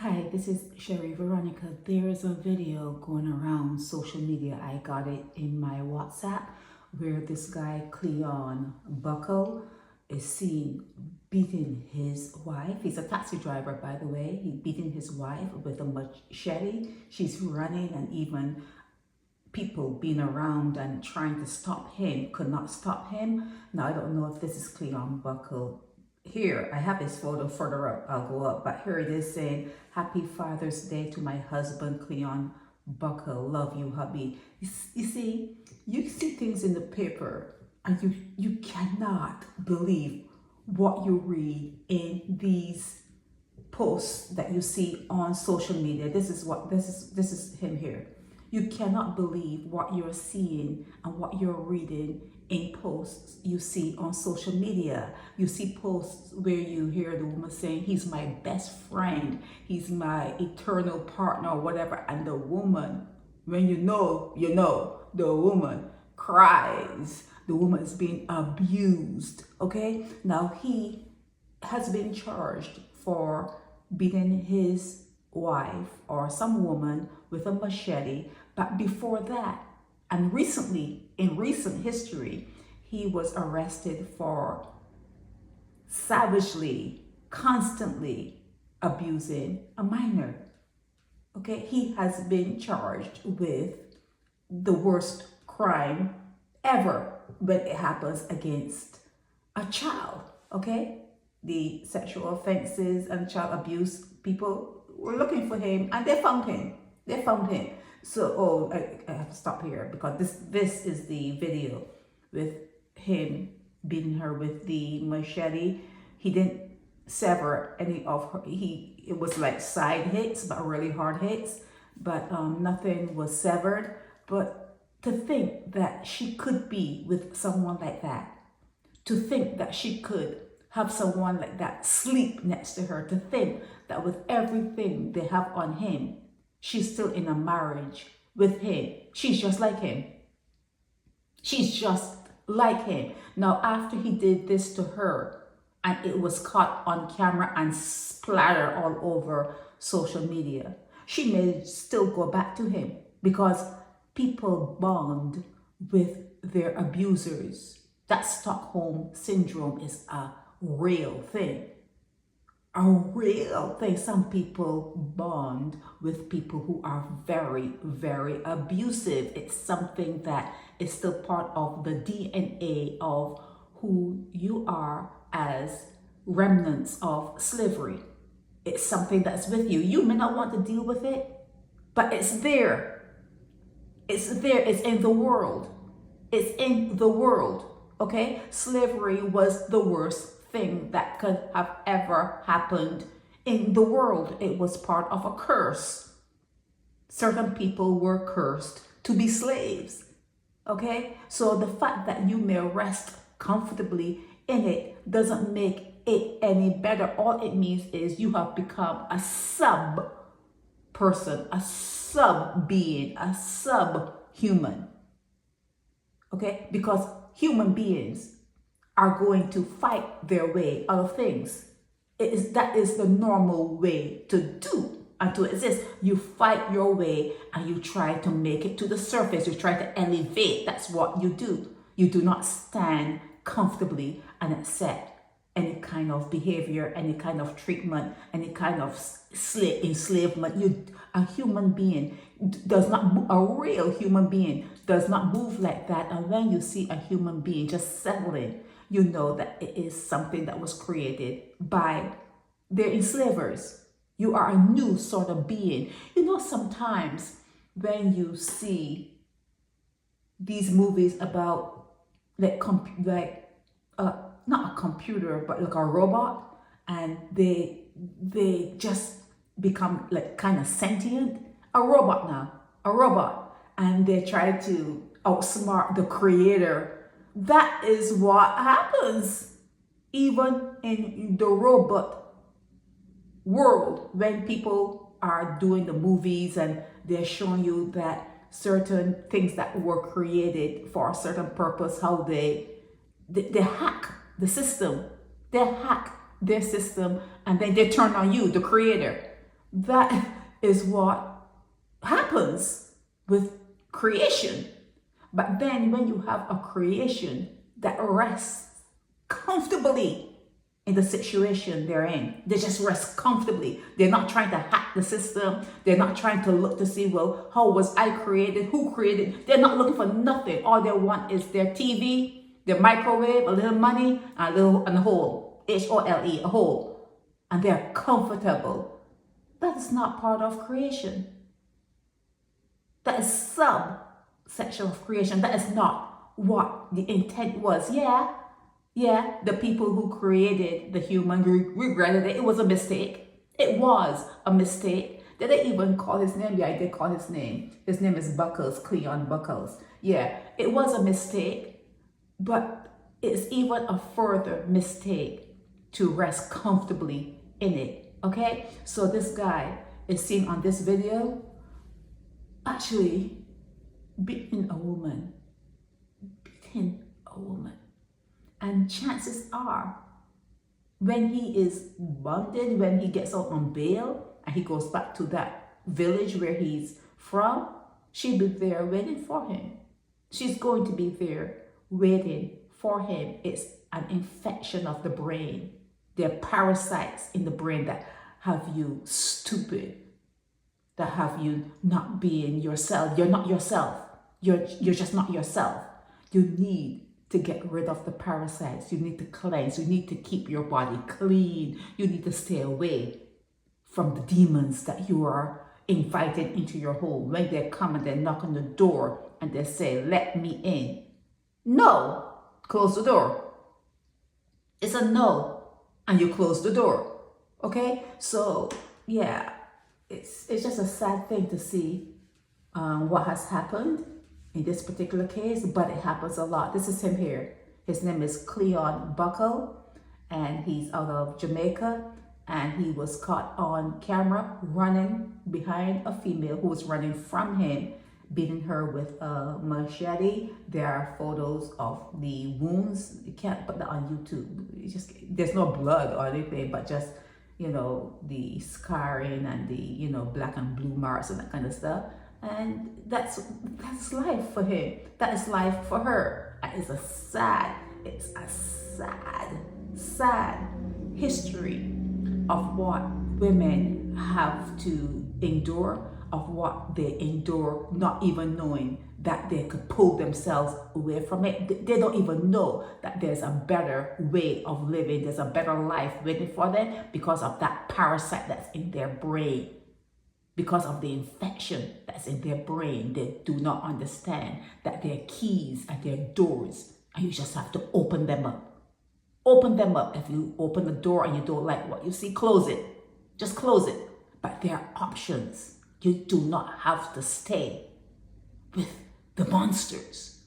Hi, this is Sherry Veronica. There is a video going around social media. I got it in my WhatsApp where this guy, Cleon Buckle, is seen beating his wife. He's a taxi driver, by the way. He's beating his wife with a machete. She's running, and even people being around and trying to stop him could not stop him. Now, I don't know if this is Cleon Buckle. Here, I have his photo further up. I'll go up, but here it is saying, "Happy Father's Day to my husband, Cleon Buckle. Love you, hubby." You see things in the paper, and you cannot believe what you read in these posts that you see on social media. This is him here. You cannot believe what you're seeing and what you're reading in posts you see on social media. You see posts where you hear the woman saying, "He's my best friend, he's my eternal partner," or whatever, and the woman, when you know, the woman cries. The woman is being abused, okay? Now, he has been charged for beating his wife or some woman with a machete, but before that, and recently, in recent history, he was arrested for savagely, constantly abusing a minor. Okay, he has been charged with the worst crime ever when it happens against a child. Okay, the sexual offenses and child abuse people were looking for him, and they found him. So, I have to stop here because this is the video with him beating her with the machete. He didn't sever any of her. It was like side hits, but really hard hits. But nothing was severed. But to think that she could be with someone like that, to think that she could have someone like that sleep next to her, to think that with everything they have on him, she's still in a marriage with him. She's just like him. She's just like him. Now, after he did this to her, and it was caught on camera and splattered all over social media, she may still go back to him because people bond with their abusers. That Stockholm syndrome is a real thing. A real thing. Some people bond with people who are very, very abusive. It's something that is still part of the DNA of who you are as remnants of slavery. It's something that's with you. You may not want to deal with it, but it's there. It's there. It's in the world. It's in the world. Okay? Slavery was the worst thing that could have ever happened in the world. It was part of a curse. Certain people were cursed to be slaves. Okay? So the fact that you may rest comfortably in it doesn't make it any better. All it means is you have become a sub person, a sub being, a sub-human. Okay? Because human beings are going to fight their way out of things. That is the normal way to do and to exist. You fight your way and you try to make it to the surface. You try to elevate. That's what you do. You do not stand comfortably and accept any kind of behavior, any kind of treatment, any kind of enslavement. A human being does not, a real human being does not move like that. And when you see a human being just settling, you know that it is something that was created by their enslavers. You are a new sort of being. You know, sometimes when you see these movies about not a computer, but like a robot, and they just become like kind of sentient. A robot, and they try to outsmart the creator. That is what happens even in the robot world when people are doing the movies and they're showing you that certain things that were created for a certain purpose, how they hack the system. They hack their system and then they turn on you, the creator. That is what happens with creation. But then when you have a creation that rests comfortably in the situation they're in, they just rest comfortably. They're not trying to hack the system. They're not trying to look to see, well, how was I created? Who created? They're not looking for nothing. All they want is their TV, their microwave, a little money, and a hole. H-O-L-E, a hole. And they're comfortable. That is not part of creation. That is subsection of creation. That is not what the intent was. Yeah, the people who created the human regretted it. It was a mistake. It was a mistake. Did they even call his name? Yeah, I did call his name. His name is Buckles, Cleon Buckles. Yeah, it was a mistake, but it's even a further mistake to rest comfortably in it, okay? So this guy is seen on this video actually beating a woman. And chances are, when he is bonded, when he gets out on bail and he goes back to that village where he's from, she'll be there waiting for him. She's going to be there waiting for him. It's an infection of the brain. There are parasites in the brain that have you stupid, that have you not being yourself. You're not yourself. You're just not yourself. You need to get rid of the parasites. You need to cleanse. You need to keep your body clean. You need to stay away from the demons that you are invited into your home. When they come and they knock on the door and they say, let me in. No, close the door. It's a no. And you close the door. Okay? So, yeah, it's just a sad thing to see what has happened in this particular case, but it happens a lot. This is him here. His name is Cleon Buckle, and he's out of Jamaica, and he was caught on camera running behind a female who was running from him, beating her with a machete. There are photos of the wounds. You can't put that on YouTube. There's no blood or anything, but just, you know, the scarring and the, you know, black and blue marks and that kind of stuff. And that's life for him. That is life for her. It's a sad history of what women have to endure, of what they endure, not even knowing that they could pull themselves away from it. They don't even know that there's a better way of living. There's a better life waiting for them because of that parasite that's in their brain. Because of the infection that's in their brain, they do not understand that there are keys at their doors, and you just have to open them up. Open them up. If you open the door and you don't like what you see, close it. Just close it. But there are options. You do not have to stay with the monsters.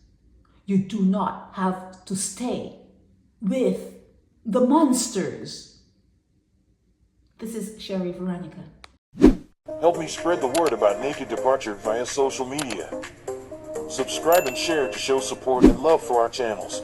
You do not have to stay with the monsters. This is Sherry Veronica. Help me spread the word about Naked Departure via social media. Subscribe and share to show support and love for our channels.